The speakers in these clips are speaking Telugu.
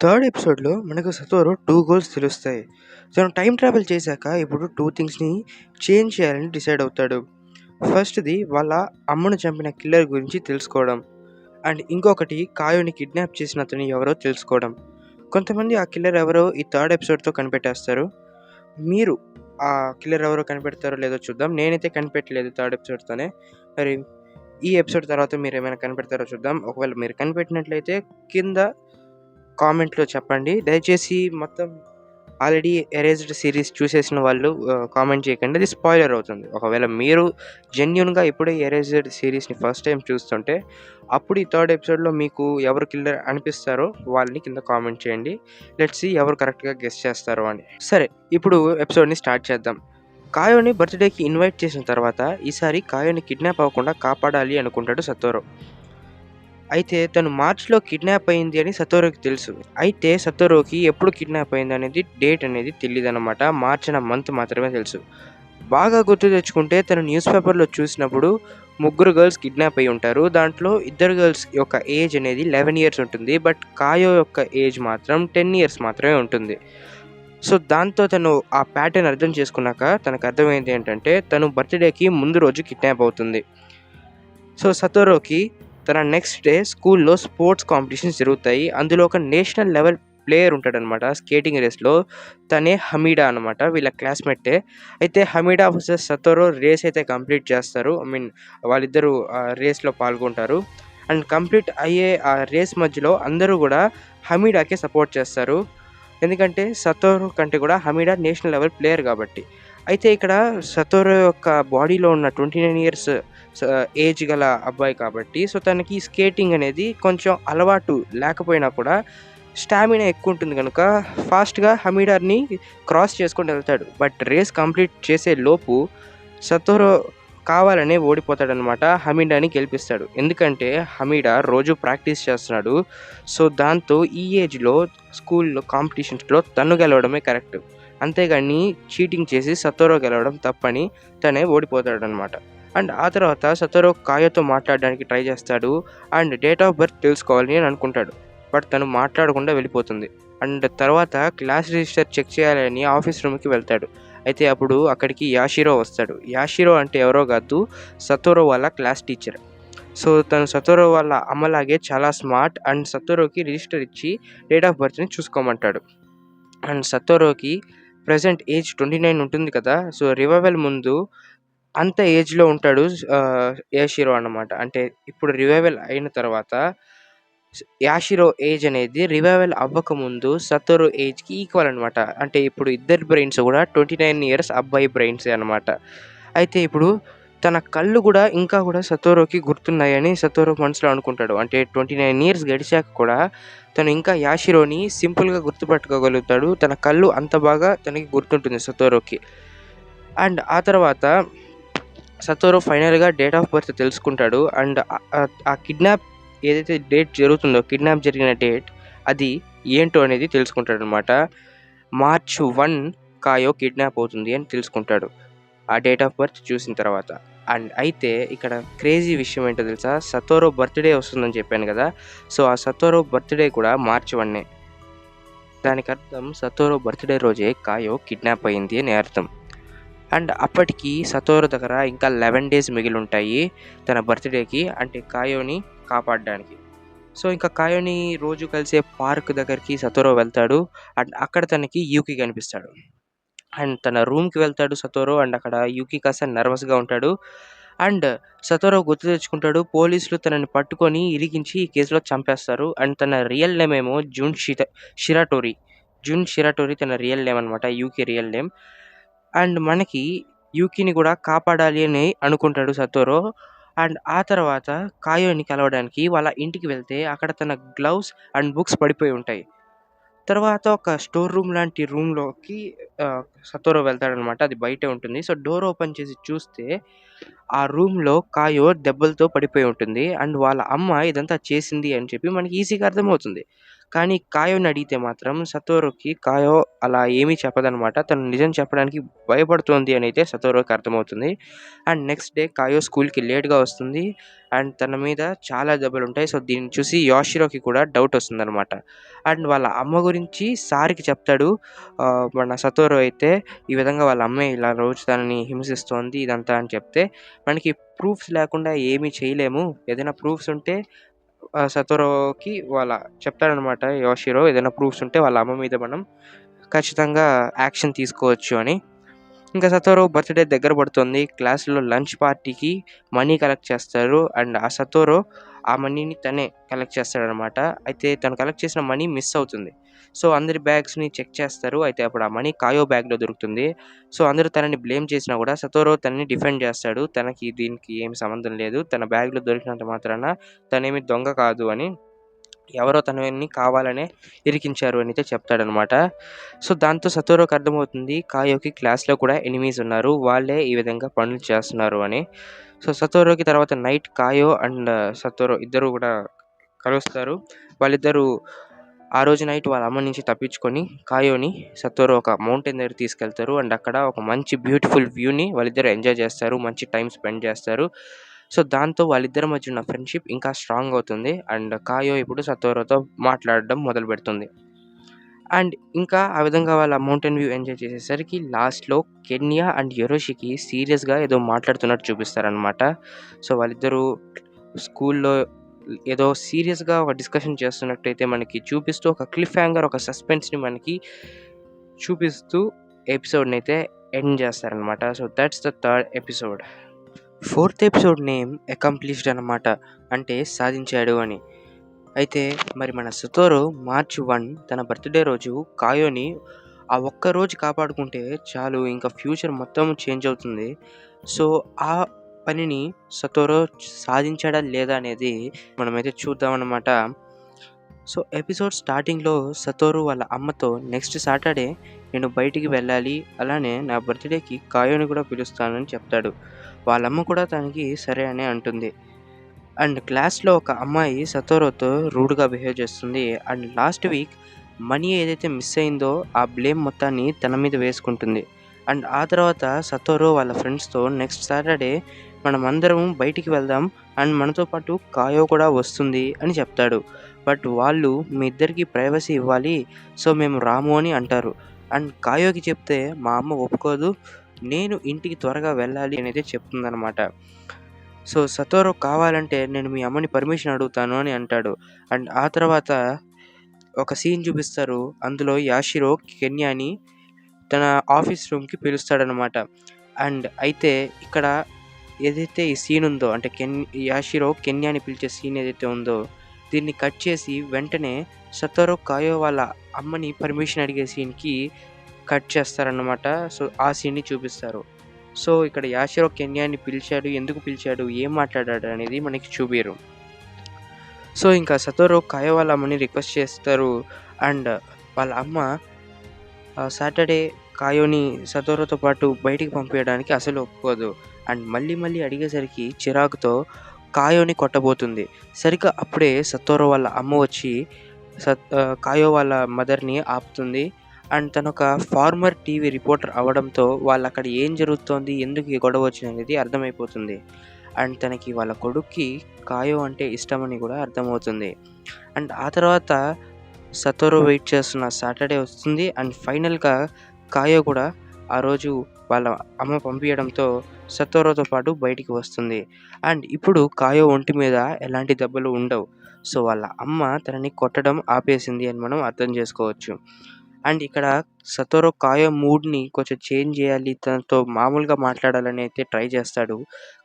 థర్డ్ ఎపిసోడ్‌లో మనకు సతోరు 2 గోల్స్ తెలుస్తాయి. తను టైమ్ ట్రావెల్ చేశాక ఇప్పుడు 2 థింగ్స్‌ని చేంజ్ చేయాలని డిసైడ్ అవుతాడు. ఫస్ట్‌ది వాళ్ళ అమ్మను చంపిన కిల్లర్ గురించి తెలుసుకోవడం. అండ్ ఇంకొకటి కాయోని కిడ్నాప్ చేసిన అతను ఎవరో తెలుసుకోవడం. కొంతమంది ఆ కిల్లర్ ఎవరో ఈ థర్డ్ ఎపిసోడ్‌తో కనిపెట్టేస్తారు. మీరు ఆ కిల్లర్ ఎవరో కనిపెడతారో లేదో చూద్దాం. నేనైతే కనిపెట్టలేదు థర్డ్ ఎపిసోడ్‌తోనే. మరి ఈ ఎపిసోడ్ తర్వాత మీరేమైనా కనిపెడతారో చూద్దాం. ఒకవేళ మీరు కనిపెట్టినట్లయితే కింద కామెంట్‌లో చెప్పండి. దయచేసి మొత్తం ఆల్రెడీ ఎరేజ్డ్ సీరీస్ చూసేసిన వాళ్ళు కామెంట్ చేయకండి. అది స్పాయిలర్ అవుతుంది. ఒకవేళ మీరు జెన్యూన్‌గా ఇప్పుడే ఎరేజ్డ్ సీరీస్‌ని ఫస్ట్ టైమ్ చూస్తుంటే, అప్పుడు ఈ థర్డ్ ఎపిసోడ్‌లో మీకు ఎవరు కిల్లర్ అనిపిస్తారో వాళ్ళని కింద కామెంట్ చేయండి. లెట్స్ సీ ఎవరు కరెక్ట్‌గా గెస్ చేస్తారో అని. సరే, ఇప్పుడు ఎపిసోడ్‌ని స్టార్ట్ చేద్దాం. కాయోని బర్త్‌డేకి ఇన్వైట్ చేసిన తర్వాత ఈసారి కాయోని కిడ్నాప్ అవ్వకుండా కాపాడాలి అనుకుంటాడు సతోరు. అయితే తను మార్చ్‌లో కిడ్నాప్ అయింది అని సతోరుకి తెలుసు. అయితే సతోరుకి ఎప్పుడు కిడ్నాప్ అయిందనేది డేట్ అనేది తెలీదనమాట. మార్చ్ అన్న మంత్ మాత్రమే తెలుసు. బాగా గుర్తు తెచ్చుకుంటే తను న్యూస్ పేపర్‌లో చూసినప్పుడు ముగ్గురు గర్ల్స్ కిడ్నాప్ అయ్యి ఉంటారు. దాంట్లో ఇద్దరు గర్ల్స్ యొక్క ఏజ్ అనేది 11 ఇయర్స్ ఉంటుంది. బట్ కాయో యొక్క ఏజ్ మాత్రం 10 ఇయర్స్ మాత్రమే ఉంటుంది. సో, దాంతో తను ఆ ప్యాటర్న్ అర్థం చేసుకున్నాక తనకు అర్థమైంది ఏంటంటే తను బర్త్‌డేకి ముందు రోజు కిడ్నాప్ అవుతుంది. సో, సతోరుకి తన నెక్స్ట్ డే స్కూల్‌లో స్పోర్ట్స్ కాంపిటీషన్స్ జరుగుతాయి. అందులో ఒక నేషనల్ లెవెల్ ప్లేయర్ ఉంటాడనమాట స్కేటింగ్ రేస్‌లో. తనే హమీడా అనమాట. వీళ్ళ క్లాస్‌మేటే. అయితే హమీడా వర్సెస్ సతోరు రేస్ అయితే కంప్లీట్ చేస్తారు. వాళ్ళిద్దరూ రేస్‌లో పాల్గొంటారు. అండ్ కంప్లీట్ అయ్యే ఆ రేస్ మధ్యలో అందరూ గూడా హమీడాకే సపోర్ట్ చేస్తారు. ఎందుకంటే సతోరు కంటే కూడా హమీడా నేషనల్ లెవెల్ ప్లేయర్ గాబట్టి. అయితే ఇక్కడ సతోరు యొక్క బాడీలో ఉన్న 29 ఇయర్స్ స ఏజ్ గల అబ్బాయి కాబట్టి, సో, తనకి స్కేటింగ్ అనేది కొంచెం అలవాటు లేకపోయినా కూడా స్టామినా ఎక్కువుంటుంది గనుక ఫాస్ట్‌గా హమీడాని క్రాస్ చేసుకొని ఎళ్తాడు. బట్ రేస్ కంప్లీట్ చేసే లోపు సతోరు కావాలనే ఓడిపోతాడనమాట. హమీడాని గెలిపిస్తాడు. ఎందుకంటే హమీడా రోజు ప్రాక్టీస్ చేస్తున్నాడు. సో, దాంతో ఈ ఏజ్‌లో స్కూల్‌లో కాంపిటీషన్స్‌లో తను గెలవడమే కరెక్ట్. అంతేగాని చీటింగ్ చేసి సతోరు గెలవడం తప్పని తనే ఓడిపోతాడనమాట. అండ్ ఆ తర్వాత సతోరు కాయోతో మాట్లాడడానికి ట్రై చేస్తాడు. అండ్ డేట్ ఆఫ్ బర్త్ తెలుసుకోవాలి అని అనుకుంటాడు. బట్ తను మాట్లాడకుండా వెళ్ళిపోతుంది. అండ్ తర్వాత క్లాస్ రిజిస్టర్ చెక్ చేయాలని ఆఫీస్ రూమ్‌కి వెళ్తాడు. అయితే అప్పుడు అక్కడికి యాషిరో వస్తాడు. యాషిరో అంటే ఎవరో కాదు, సతోరు వాళ్ళ క్లాస్ టీచర్. సో, తను సతోరు వాళ్ళ అమ్మలాగే చాలా స్మార్ట్. అండ్ సతోరుకి రిజిస్టర్ ఇచ్చి డేట్ ఆఫ్ బర్త్‌ని చూసుకోమంటాడు. అండ్ సతోరుకి ప్రెజెంట్ ఏజ్ 29 ఉంటుంది కదా! సో, రివైవల్ ముందు అంత ఏజ్‌లో ఉంటాడు యాషిరో అన్నమాట. అంటే ఇప్పుడు రివైవల్ అయిన తర్వాత యాషిరో ఏజ్ అనేది రివైవల్ అవ్వకముందు సతోరు ఏజ్‌కి ఈక్వల్ అనమాట. అంటే ఇప్పుడు ఇద్దరి బ్రెయిన్స్ గూడా 29 ఇయర్స్ అబ్బాయి బ్రెయిన్సే అనమాట. అయితే ఇప్పుడు తన కళ్ళు గూడా ఇంకా గూడా సతోరుకి గుర్తున్నాయని సతోరు మనసులో అనుకుంటాడు. అంటే 29 ఇయర్స్ గడిచాక కూడా తను ఇంకా యాషిరోని సింపుల్‌గా గుర్తుపట్టుకోగలుగుతాడు. తన కళ్ళు అంత బాగా తనకి గుర్తుంటుంది సతోరుకి. అండ్ ఆ తర్వాత సతోరు ఫైనల్‌గా డేట్ ఆఫ్ బర్త్ తెలుసుకుంటాడు. అండ్ ఆ కిడ్నాప్ ఏదైతే డేట్ జరుగుతుందో, కిడ్నాప్ జరిగిన డేట్ అది ఏంటో అనేది తెలుసుకుంటాడనమాట. మార్చ్ 1 కాయో కిడ్నాప్ అవుతుంది అని తెలుసుకుంటాడు. ఆ డేట్ ఆఫ్ బర్త్ చూసిన తర్వాత. అండ్ అయితే ఇక్కడ క్రేజీ విషయం ఏంటో తెలుసా? సతోరు బర్త్‌డే వస్తుందని చెప్పాను గదా! సో, ఆ సతోరు బర్త్‌డే కూడా మార్చ్ 1 దానికర్థం సతోరు బర్త్‌డే రోజే కాయో కిడ్నాప్ అయింది అని అర్థం. అండ్ అప్పటికి సతోరు దగ్గర ఇంకా 11 డేస్ మిగిలుంటాయి తన బర్త్‌డేకి. అంటే కాయోని కాపాడడానికి. సో, ఇంకా కాయోని రోజు కలిసే పార్క్ దగ్గరికి సతోరు వెళ్తాడు. అండ్ అక్కడ తనకి యూకి కనిపిస్తాడు. అండ్ తన రూమ్‌కి వెళ్తాడు సతోరు. అండ్ అక్కడ యూకి కాస్త నర్వస్‌గా ఉంటాడు. అండ్ సతోరు గుర్తు తెచ్చుకుంటాడు. పోలీసులు తనని పట్టుకొని ఇరికించి ఈ కేసులో చంపేస్తారు. అండ్ తన రియల్ నేమ్ ఏమో షిరాటోరి. జున్ షిరాటోరి తన రియల్ నేమ్ అనమాట. యూకి రియల్ నేమ్. అండ్ మనకి యూకిని గూడా కాపాడాలి అని అనుకుంటాడు సతోరు. అండ్ ఆ తర్వాత కాయోని కలవడానికి వాళ్ళ ఇంటికి వెళ్తే అక్కడ తన గ్లౌస్ అండ్ బుక్స్ పడిపోయి ఉంటాయి. తర్వాత ఒక స్టోర్ రూమ్ లాంటి రూమ్‌లోకి సతోరు వెళ్తాడనమాట. అది బయటే ఉంటుంది. సో, డోర్ ఓపెన్ చేసి చూస్తే ఆ రూమ్‌లో కాయో దెబ్బలతో పడిపోయి ఉంటుంది. అండ్ వాళ్ళ అమ్మ ఇదంతా చేసింది అని చెప్పి మనకి ఈజీగా అర్థమవుతుంది. కానీ కాయోని అడిగితే మాత్రం సతోరుకి కాయో అలా ఏమీ చెప్పదనమాట. తను నిజం చెప్పడానికి భయపడుతోంది అనైతే సతోరుకి అర్థమవుతుంది. అండ్ నెక్స్ట్ డే కాయో స్కూల్‌కి లేట్‌గా వస్తుంది. అండ్ తన మీద చాలా దెబ్బలుంటాయి. సో, దీన్ని చూసి యోషిరోకి కూడా డౌటొస్తుందనమాట. అండ్ వాళ్ళ అమ్మ గురించి సార్‌కి చెప్తాడు. మన సతోరు అయితే ఈ విధంగా వాళ్ళ అమ్మే ఇలా రోజు తనని హింసిస్తోంది ఇదంతా అని చెప్తే, మనకి ప్రూఫ్స్ లేకుండా ఏమీ చేయలేము. ఏదైనా ప్రూఫ్స్ ఉంటే సతోరుకి చెప్తాడనమాట యోషిరో. ఏదైనా ప్రూఫ్స్ ఉంటే వాళ్ళ అమ్మ మీద మనం ఖచ్చితంగా యాక్షన్ తీసుకోవచ్చు అని. ఇంకా సతోరు బర్త్‌డే దగ్గర పడుతుంది. క్లాస్‌లో లంచ్ పార్టీకి మనీ కలెక్ట్ చేస్తారు. అండ్ ఆ సతోరు ఆ మనీని తనే కలెక్ట్ చేస్తాడనమాట. అయితే తను కలెక్ట్ చేసిన మనీ మిస్ అవుతుంది. సో, అందరి బ్యాగ్స్‌ని చెక్ చేస్తారు. అయితే అప్పుడు ఆ మనీ కాయో బ్యాగ్‌లో దొరుకుతుంది. సో, అందరూ తనని బ్లేమ్ చేసినా కూడా సతోరు తనని డిఫెండ్ చేస్తాడు. తనకి దీనికి ఏమి సంబంధం లేదు. తన బ్యాగ్‌లో దొరికినంత మాత్రాన తనేమి దొంగ కాదు అని. ఎవరో తనని కావాలనే ఇరికించారు అనైతే చెప్తాడనమాట. సో, దాంతో సతోరుకి అర్థమవుతుంది కాయోకి క్లాస్‌లో కూడా ఎనిమీస్ ఉన్నారు. వాళ్ళే ఈ విధంగా పనులు చేస్తున్నారు అని. సో, సతోరుకి తర్వాత నైట్ కాయో అండ్ సతోరు ఇద్దరు కూడా కలుస్తారు. వాళ్ళిద్దరూ ఆ రోజు నైట్ వాళ్ళ అమ్మ నుంచి తప్పించుకొని కాయోని, సతోరు ఒక మౌంటైన్ దగ్గరికి తీసుకెళ్తారు. అండ్ అక్కడ ఒక మంచి బ్యూటిఫుల్ వ్యూని వాళ్ళిద్దరూ ఎంజాయ్ చేస్తారు. మంచి టైమ్ స్పెండ్ చేస్తారు. సో, దాంతో వాళ్ళిద్దరి మధ్య ఉన్న ఫ్రెండ్‌షిప్ ఇంకా స్ట్రాంగ్ అవుతుంది. అండ్ కాయో ఇప్పుడు సతోరుతో మాట్లాడడం మొదలుపెడుతుంది. అండ్ ఇంకా ఆ విధంగా వాళ్ళ మౌంటైన్ వ్యూ ఎంజాయ్ చేసేసరికి లాస్ట్‌లో కెన్యా అండ్ యొరోషికి సీరియస్‌గా ఏదో మాట్లాడుతున్నట్టు చూపిస్తారనమాట. సో, వాళ్ళిద్దరూ స్కూల్‌లో ఏదో సీరియస్‌గా ఒక డిస్కషన్ చేస్తున్నట్టయితే మనకి చూపిస్తూ ఒక క్లిఫ్ హ్యాంగర్, ఒక సస్పెన్స్‌ని మనకి చూపిస్తూ ఎపిసోడ్‌నైతే ఎండ్ చేస్తారనమాట. So, thoughts the third episode. Fourth episode name accomplished అనమాట. అంటే సాధించాడు అని. అయితే మరి మన సతోరు మార్చ్ 1 తన బర్త్‌డే రోజు కాయోని ఆ ఒక్క రోజు కాపాడుకుంటే చాలు ఇంకా ఫ్యూచర్ మొత్తం చేంజ్ అవుతుంది. సో, ఆ పనిని సతోరు సాధించాడా లేదా అనేది మనమైతే చూద్దామనమాట. సో, ఎపిసోడ్ స్టార్టింగ్‌లో సతోరు వాళ్ళ అమ్మతో నెక్స్ట్ సాటర్‌డే నేను బయటికి వెళ్ళాలి. అలానే నా బర్త్‌డేకి కాయోని కూడా పిలుస్తానని చెప్తాడు. వాళ్ళమ్మ కూడా తనకి సరే అనే అంటుంది. అండ్ క్లాస్‌లో ఒక అమ్మాయి సతోరుతో రూడ్‌గా బిహేవ్ చేస్తుంది. అండ్ లాస్ట్ వీక్ మనీ ఏదైతే మిస్ అయిందో ఆ బ్లేమ్ మొత్తాన్ని తన మీద వేసుకుంటుంది. అండ్ ఆ తర్వాత సతోరు వాళ్ళ ఫ్రెండ్స్‌తో నెక్స్ట్ సాటర్‌డే మనమందరం బయటికి వెళ్దాం. అండ్ మనతో పాటు కాయో కూడా వస్తుంది అని చెప్తాడు. బట్ వాళ్ళు మీ ఇద్దరికీ ప్రైవసీ ఇవ్వాలి. సో, మేము రాము అని అంటారు. అండ్ కాయోకి చెప్తే మా అమ్మ ఒప్పుకోదు. నేను ఇంటికి త్వరగా వెళ్ళాలి అనైతే చెప్తుందనమాట. సో, సతోరు కావాలంటే నేను మీ అమ్మని పర్మిషన్ అడుగుతాను అని అంటాడు. అండ్ ఆ తర్వాత ఒక సీన్ చూపిస్తారు. అందులో యాషిరో కెన్యాని తన ఆఫీస్ రూమ్‌కి పిలుస్తాడనమాట. అండ్ అయితే ఇక్కడ ఏదైతే ఈ సీన్ ఉందో అంటే యాషిరో కెన్యాని పిలిచే సీన్ ఏదైతే ఉందో దీన్ని కట్ చేసి వెంటనే సతోరు కాయో వాళ్ళ అమ్మని పర్మిషన్ అడిగే సీన్‌కి కట్ చేస్తారన్నమాట. సో, ఆ సీన్‌ని చూపిస్తారు. సో, ఇక్కడ యాషిరో కెన్యాని పిలిచాడు. ఎందుకు పిలిచాడు? ఏం మాట్లాడాడు అనేది మనకి చూపియరు. సో, ఇంకా సతోరు కాయో వాళ్ళ అమ్మని రిక్వెస్ట్ చేస్తారు. అండ్ వాళ్ళ అమ్మ సాటర్‌డే కాయోని సతోరుతో పాటు బయటికి పంపియడానికి అసలు ఒప్పుకోదు. అండ్ మళ్ళీ మళ్ళీ అడిగేసరికి చిరాకుతో కాయోని కొట్టబోతుంది. సరిగ్గా అప్పుడే సతోరు వాళ్ళ అమ్మ వచ్చి కాయో వాళ్ళ మదర్‌ని ఆపుతుంది. అండ్ తనొక ఫార్మర్ టీవీ రిపోర్టర్ అవ్వడంతో వాళ్ళక్కడ ఏం జరుగుతోంది? ఎందుకు ఈ గొడవ వచ్చిందనేది అర్థమైపోతుంది. అండ్ తనకి వాళ్ళ కొడుక్కి కాయో అంటే ఇష్టమని కూడా అర్థమవుతుంది. అండ్ ఆ తర్వాత సతోరు వెయిట్ చేస్తున్న సాటర్‌డే వస్తుంది. అండ్ ఫైనల్‌గా కాయో కూడా ఆ రోజు వాళ్ళ అమ్మ పంపియడంతో సతోరుతో పాటు బయటికి వస్తుంది. అండ్ ఇప్పుడు కాయో ఒంటి మీద ఎలాంటి దెబ్బలు ఉండవు. సో, వాళ్ళ అమ్మ తనని కొట్టడం ఆపేసింది అని మనం అర్థం చేసుకోవచ్చు. అండ్ ఇక్కడ సతోరు కాయో మూడ్‌ని కొంచెం చేంజ్ చేయాలి. తనతో మామూలుగా మాట్లాడాలని అయితే ట్రై చేస్తాడు.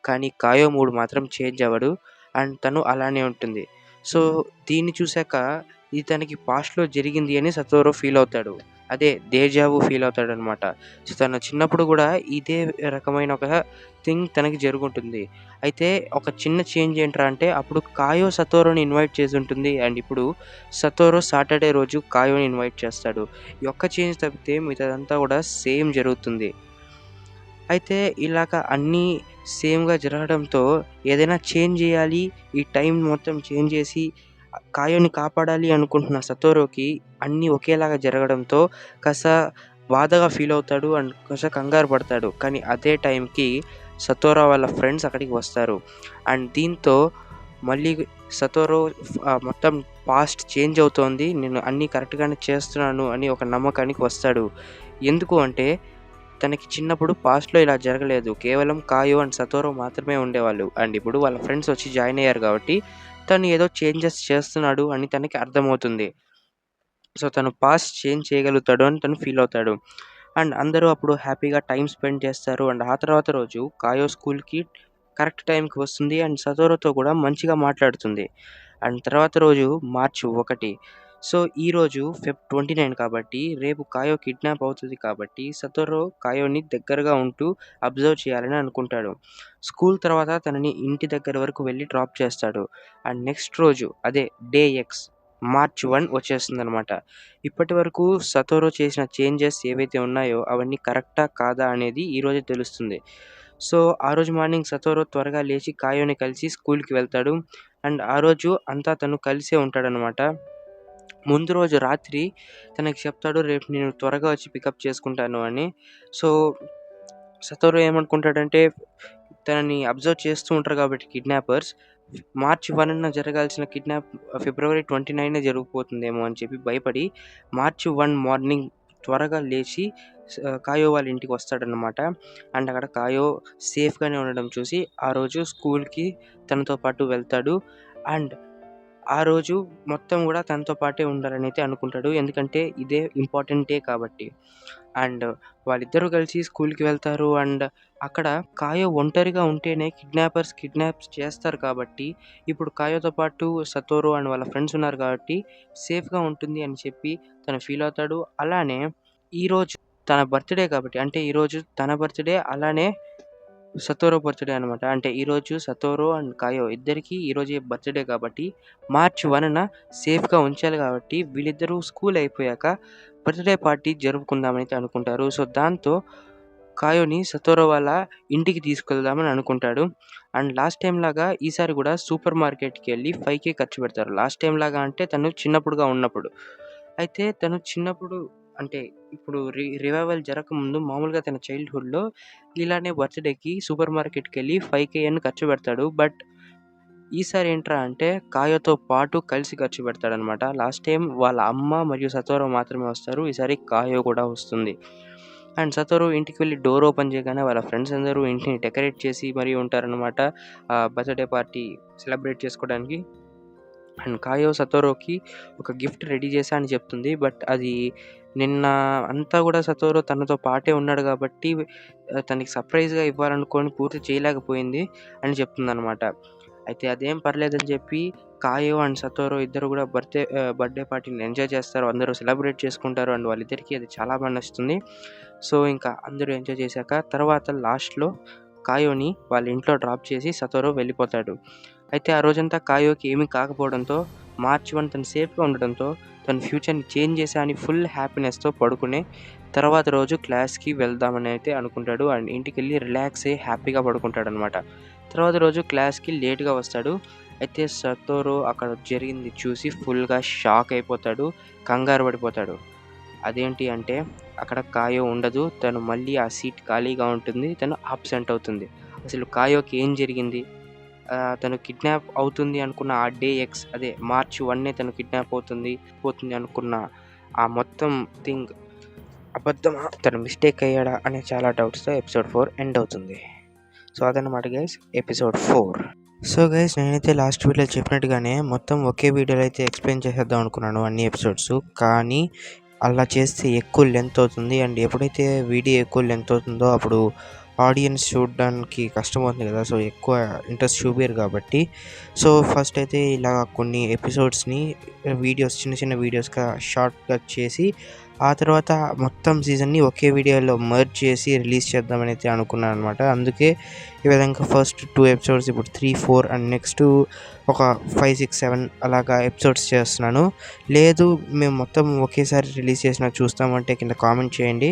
కానీ కాయో మూడ్ మాత్రం చేంజ్ అవ్వడు. అండ్ తను అలానే ఉంటుంది. సో, దీన్ని చూసాక ఇది తనకి పాస్ట్‌లో జరిగింది అని సతోరు ఫీల్ అవుతాడు. అదే డేజా వూ ఫీల్ అవుతాడనమాట. సో, తను చిన్నప్పుడు గూడా ఇదే రకమైన ఒక థింగ్ తనకి జరుగుంటుంది. అయితే ఒక చిన్న చేంజ్ ఏంట్రా అంటే అప్పుడు కాయో సతోరుని ఇన్వైట్ చేసుంటుంది. అండ్ ఇప్పుడు సతోరు సాటర్‌డే రోజు కాయోని ఇన్వైట్ చేస్తాడు. ఈ ఒక్క చేంజ్ తప్పితే మిగతాదంతా గూడా సేమ్ జరుగుతుంది. అయితే ఇలాగ అన్నీ సేమ్‌గా జరగడంతో ఏదైనా చేంజ్ జేయాలి. ఈ టైం మొత్తం చేంజ్ చేసి కాయోని కాపాడాలి అనుకుంటున్న సతోరుకి అన్నీ ఒకేలాగా జరగడంతో కాస్త బాధగా ఫీల్ అవుతాడు అండ్ కాస్త కంగారు పడతాడు. కానీ అదే టైంకి సతోరా వాళ్ళ ఫ్రెండ్స్ అక్కడికి వస్తారు. అండ్ దీంతో మళ్ళీ సతోరు మొత్తం పాస్ట్ చేంజ్ అవుతోంది. నేను అన్నీ కరెక్ట్‌గానే చేస్తున్నాను అని ఒక నమ్మకానికి వస్తాడు. ఎందుకు అంటే తనకి చిన్నప్పుడు పాస్ట్‌లో ఇలా జరగలేదు. కేవలం కాయో అండ్ సతోరు మాత్రమే ఉండేవాళ్ళు. అండ్ ఇప్పుడు వాళ్ళ ఫ్రెండ్స్ వచ్చి జాయిన్ అయ్యారు కాబట్టి తను ఏదో చేంజెస్ చేస్తున్నాడు అని తనకి అర్థమవుతుంది. సో, తను పాస్ట్ చేంజ్ చేయగలుగుతాడు అని తను ఫీల్ అవుతాడు. అండ్ అందరూ అప్పుడు హ్యాపీగా టైమ్ స్పెండ్ చేస్తారు. అండ్ ఆ తర్వాత రోజు కాయో స్కూల్‌కి కరెక్ట్ టైంకి వస్తుంది. అండ్ సతోరుతో కూడా మంచిగా మాట్లాడుతుంది. అండ్ తర్వాత రోజు మార్చి 1. సో, ఈరోజు ఫెబ్ 29 కాబట్టి రేపు కాయో కిడ్నాప్ అవుతది కాబట్టి సతోరు కాయోని దగ్గరగా ఉంటూ అబ్జర్వ్ చేయాలని అనుకుంటాడు. స్కూల్ తర్వాత తనని ఇంటి దగ్గర వరకు వెళ్లి డ్రాప్ చేస్తాడు. అండ్ నెక్స్ట్ రోజు అదే డే ఎక్స్ మార్చ్ 1 వచ్చేస్తుందనమాట. ఇప్పటివరకు సతోరు చేసిన చేంజెస్ ఏవైతే ఉన్నాయో అవన్నీ కరెక్టా? కాదా? అనేది ఈరోజే తెలుస్తుంది. సో, ఆ రోజు మార్నింగ్ సతోరు త్వరగా లేచి కాయోని కలిసి స్కూల్‌కి వెళ్తాడు. అండ్ ఆ రోజు అంతా తను కలిసే ఉంటాడనమాట. ముందు రోజు రాత్రి తనకి చెప్తాడు, రేపు నేను త్వరగా వచ్చి పికప్ చేసుకుంటాను అని. సో, సతోరు ఏమనుకుంటాడంటే తనని అబ్జర్వ్ చేస్తూ ఉంటారు కాబట్టి కిడ్నాపర్స్, మార్చ్ 1న జరగాల్సిన కిడ్నాప్ ఫిబ్రవరి 29 జరిగిపోతుందేమో అని చెప్పి భయపడి మార్చ్ 1 మార్నింగ్ త్వరగా లేచి కాయో వాళ్ళ ఇంటికి వస్తాడనమాట. అండ్ అక్కడ కాయో సేఫ్‌గానే ఉండడం చూసి ఆ రోజు స్కూల్‌కి తనతో పాటు వెళ్తాడు. అండ్ ఆ రోజు మొత్తం గూడా తనతో పాటే ఉండాలనైతే అనుకుంటాడు. ఎందుకంటే ఇదే ఇంపార్టెంట్ డే కాబట్టి. అండ్ వాళ్ళిద్దరూ కలిసి స్కూల్‌కి వెళ్తారు. అండ్ అక్కడ కాయో ఒంటరిగా ఉంటేనే కిడ్నాప్స్ చేస్తారు కాబట్టి, ఇప్పుడు కాయోతో పాటు సతోరు అండ్ వాళ్ళ ఫ్రెండ్స్ ఉన్నారు కాబట్టి సేఫ్‌గా ఉంటుంది అని చెప్పి తను ఫీల్ అవుతాడు. అలానే ఈరోజు తన బర్త్‌డే కాబట్టి అంటే ఈరోజు తన బర్త్‌డే అలానే సతోరు బర్త్‌డే అనమాట. అంటే ఈరోజు సతోరు అండ్ కాయో ఇద్దరికీ ఈరోజే బర్త్‌డే కాబట్టి మార్చ్ 1న సేఫ్‌గా ఉంచాలి కాబట్టి వీళ్ళిద్దరూ స్కూల్ అయిపోయాక బర్త్‌డే పార్టీ జరుపుకుందామైతే అనుకుంటారు. సో, దాంతో కాయోని సతోరు వాళ్ళ ఇంటికి తీసుకెళ్దామని అనుకుంటాడు. అండ్ లాస్ట్ టైమ్ లాగా ఈసారి గూడా సూపర్ మార్కెట్‌కెళ్ళి 5,000 ఖర్చు పెడతారు. లాస్ట్ టైమ్ లాగా అంటే తను చిన్నప్పుడుగా ఉన్నప్పుడు. అయితే తను చిన్నప్పుడు అంటే ఇప్పుడు రివైవల్ జరగకముందు మామూలుగా తన చైల్డ్‌హుడ్‌లో ఇలానే బర్త్‌డేకి సూపర్ మార్కెట్‌కెళ్ళి 5,000 అని ఖర్చు పెడతాడు. బట్ ఈసారి ఏంట్రా అంటే కాయోతో పాటు కలిసి ఖర్చు పెడతాడనమాట. లాస్ట్ టైమ్ వాళ్ళ అమ్మ మరియు సతోరు మాత్రమే వస్తారు. ఈసారి కాయో కూడా వస్తుంది. అండ్ సతోరు ఇంటికి వెళ్లి డోర్ ఓపెన్ చేయగానే వాళ్ళ ఫ్రెండ్స్ అందరూ ఇంటిని డెకరేట్ చేసి మరీ ఉంటారనమాట. బర్త్‌డే పార్టీ సెలబ్రేట్ చేసుకోవడానికి. అండ్ కాయో సతోరుకి ఒక గిఫ్ట్ రెడీ చేశా అని చెప్తుంది. బట్ అది నిన్న అంతా గూడా సతోరు తనతో పాటే ఉన్నాడు గాబట్టి తనకి సర్ప్రైజ్‌గా ఇవ్వాలనుకోని పూర్తి చేయలేకపోయింది అని చెప్తుందనమాట. అయితే అదేం పర్లేదని చెప్పి కాయో అండ్ సతోరు ఇద్దరు గూడా బర్త్‌డే పార్టీని ఎంజాయ్ చేస్తారు. అందరూ సెలబ్రేట్ చేసుకుంటారు. అండ్ వాళ్ళిద్దరికీ అది చాలా బా నచ్చుతుంది. సో, ఇంకా అందరూ ఎంజాయ్ చేశాక తర్వాత లాస్ట్‌లో కాయోని వాళ్ళ ఇంట్లో డ్రాప్ చేసి సతోరు వెళ్ళిపోతాడు. అయితే ఆ రోజంతా కాయోకి ఏమీ కాకపోవడంతో మార్చ్ 1 తను సేఫ్‌గా ఉండడంతో తన ఫ్యూచర్‌ని చేంజ్ చేశా అని ఫుల్ హ్యాపీనెస్‌తో పడుకుని తర్వాత రోజు క్లాస్‌కి వెళ్దామని అయితే అనుకుంటాడు. అండ్ ఇంటికెళ్ళి రిలాక్స్ అయ్యి హ్యాపీగా పడుకుంటాడనమాట. తర్వాత రోజు క్లాస్‌కి లేట్‌గా వస్తాడు. అయితే సతోరు అక్కడ జరిగింది చూసి ఫుల్‌గా షాక్ అయిపోతాడు. కంగారు పడిపోతాడు. అదేంటి అంటే అక్కడ కాయో ఉండదు. తను మళ్ళీ ఆ సీట్ ఖాళీగా ఉంటుంది. తను అబ్సెంట్ అవుతుంది. అసలు కాయోకి ఏం జరిగింది? తను కిడ్నాప్ అవుతుంది అనుకున్న ఆ డే ఎక్స్ అదే మార్చ్ 1 తను కిడ్నాప్ పోతుంది అనుకున్న ఆ మొత్తం థింగ్ అబద్ధమా? తను మిస్టేక్ అయ్యాడా? అనే చాలా డౌట్స్‌తో ఎపిసోడ్ 4 ఎండ్ అవుతుంది. సో, అదనమాట గైస్ ఎపిసోడ్ 4. సో, గైస్ నేనైతే లాస్ట్ వీడియోలో చెప్పినట్టుగానే మొత్తం ఒకే వీడియోలో అయితే ఎక్స్‌ప్లెయిన్ చేసేద్దాం అనుకున్నాను అన్ని ఎపిసోడ్స్. కానీ అలా చేస్తే ఎక్కువ లెంత్ అవుతుంది. అండ్ ఎప్పుడైతే వీడియో ఎక్కువ లెంత్ అవుతుందో అప్పుడు ఆడియన్స్ చూడడానికి కష్టమవుతుంది కదా! సో, ఎక్కువ ఇంట్రెస్ట్ చూపియరు కాబట్టి సో, ఫస్ట్ అయితే ఇలా కొన్ని ఎపిసోడ్స్‌ని చిన్న చిన్న వీడియోస్‌గా షార్ట్‌గా చేసి ఆ తర్వాత మొత్తం సీజన్‌ని ఒకే వీడియోలో మెర్జ్ చేసి రిలీజ్ చేద్దామని అయితే అనుకున్నాననమాట. అందుకే ఈ విధంగా ఫస్ట్ 2 ఎపిసోడ్స్ ఇప్పుడు 3, 4 అండ్ నెక్స్ట్ ఒక 5, 6, 7 అలాగా ఎపిసోడ్స్ చేస్తున్నాను. లేదు మేము మొత్తం ఒకేసారి రిలీజ్ చేసినా చూస్తామంటే కింద కామెంట్ చేయండి.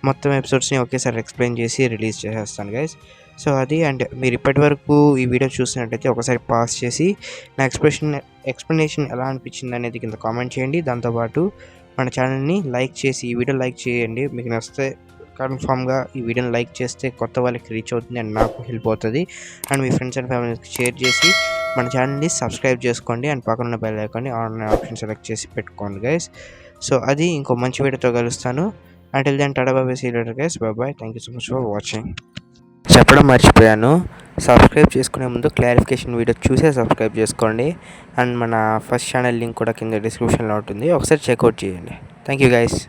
మొత్తం ఎపిసోడ్స్‌ని ఒకేసారి ఎక్స్‌ప్లెయిన్ చేసి రిలీజ్ చేసేస్తాను గైస్. సో అది అండ్ మీరు ఇప్పటివరకు ఈ వీడియో చూసినట్టయితే ఒకసారి పాజ్ చేసి నా ఎక్స్ప్లెనేషన్ ఎలా అనిపించింది అనేది కింద కామెంట్ చేయండి. దాంతోపాటు మన ఛానల్ని లైక్ చేసి ఈ వీడియో లైక్ చేయండి. మీకు నచ్చితే కన్ఫామ్గా ఈ వీడియోని లైక్ చేస్తే కొత్త వాళ్ళకి రీచ్ అవుతుంది అండ్ నాకు హెల్ప్ అవుతుంది. అండ్ మీ ఫ్రెండ్స్ అండ్ ఫ్యామిలీకి షేర్ చేసి మన ఛానల్ని సబ్స్క్రైబ్ చేసుకోండి అండ్ పక్కన ఉన్న బెల్ ఐకాన్ని ఆన్ ఆప్షన్ సెలెక్ట్ చేసి పెట్టుకోండి గైస్. సో అది ఇంకో మంచి వీడియోతో కలుస్తాను. Until then tata bye bye, see you later guys, bye bye. Thank you so much for watching. చెప్పడం మర్చిపోయాను, సబ్స్క్రైబ్ చేసుకునే ముందు క్లారిఫికేషన్ వీడియో చూసే సబ్స్క్రైబ్ చేసుకోండి. అండ్ మన ఫస్ట్ ఛానల్ లింక్ కూడా కింద డిస్క్రిప్షన్లో ఉంటుంది, ఒకసారి చెక్అవుట్ చేయండి. Thank you guys.